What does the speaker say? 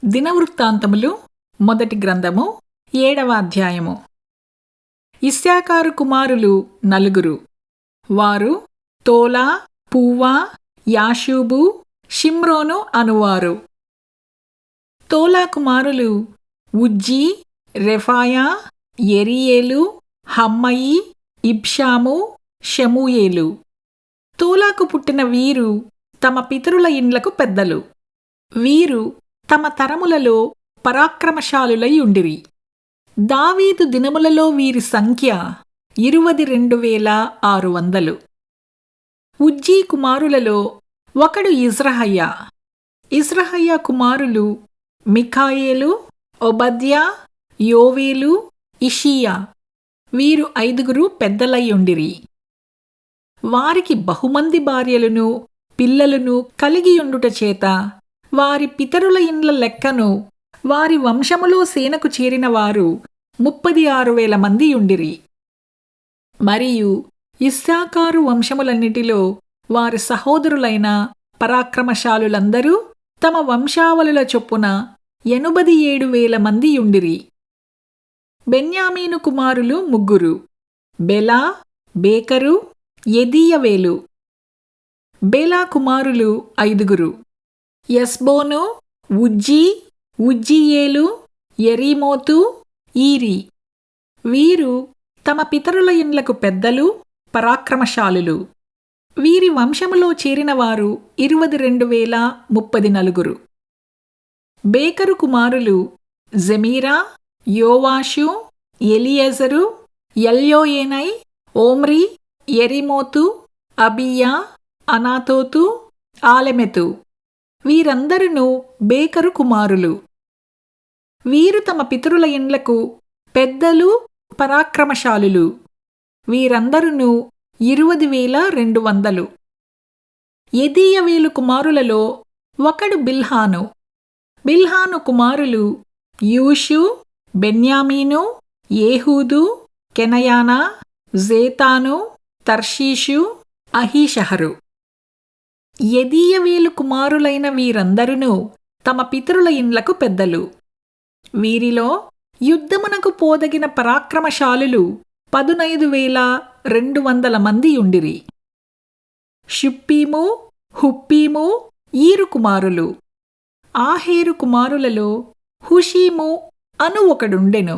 దినవృత్తాంతములు మొదటి గ్రంథము 7వ అధ్యాయము. ఇశ్శాఖారు కుమారులు 4. వారు తోలా, పూవా, యాషూబు, షిమ్రోను అనువారు. తోలా కుమారులు ఉజ్జీ, రెఫాయా, యెరీయేలు, హమ్మయి, ఇబ్షాము, షెమూయేలు. తోలాకు పుట్టిన వీరు తమ పితరుల ఇండ్లకు పెద్దలు. వీరు తమ తరములలో పరాక్రమశాలులై ఉండిరి. దావీదు దినములలో వీరి సంఖ్య 22,600. ఉజ్జీ కుమారులలో ఒకడు ఇజ్రహయ్యా. ఇజ్రహయ్యా కుమారులు మిఖాయేలు, ఒబద్యా, యోవేలు, ఇషియా. వీరు 5 పెద్దలై ఉండిరి. వారికి బహుమంది భార్యలను పిల్లలను కలిగియుండుట చేత వారి పితరుల ఇండ్ల లెక్కను వారి వంశములో సేనకు చేరిన వారు 36,000 మంది ఉండిరి. మరియు ఇశ్శాఖారు వంశములన్నిటిలో వారి సహోదరులైన పరాక్రమశాలులందరూ తమ వంశావళుల చొప్పున 87,000 మంది ఉండిరి. బెన్యామీను కుమారులు 3: బెలా, బేకరు, యెదీయవేలు. బేలా కుమారులు 5: ఎస్బోను, ఉజ్జీ, ఉజ్జీయేలు, యెరీమోతు, ఈరి. వీరు తమ పితరుల ఇండ్లకు పెద్దలు, పరాక్రమశాలులు. వీరి వంశములో చేరినవారు 22,034. బేకరు కుమారులు జెమీరా, యోవాషు, ఎలియెజరు, ఎల్యోయేనై, ఓమ్రి, యెరీమోతు, అబీయా, అనాతోతు, ఆలెమెతు. వీరందరును బేకరు కుమారులు. వీరు తమ పితరుల ఇండ్లకు పెద్దలు, పరాక్రమశాలులు. వీరందరును 20,200. యెదీయవేలు కుమారులలో ఒకడు బిల్హాను. బిల్హాను కుమారులు యూషు, బెన్యామీను, ఏహూదు, కెనయానా, జేతాను, తర్షీషు, అహీషహరు. యెదీయవేలు కుమారులైన వీరందరును తమ పితరుల ఇండ్లకు పెద్దలు. వీరిలో యుద్ధమునకు పోదగిన పరాక్రమశాలులు 15,200 మంది ఉండిరి. షుప్పీము, హుప్పీము ఈరు కుమారులు. ఆహేరు కుమారులలో హుషీము అను ఒకడుండెను.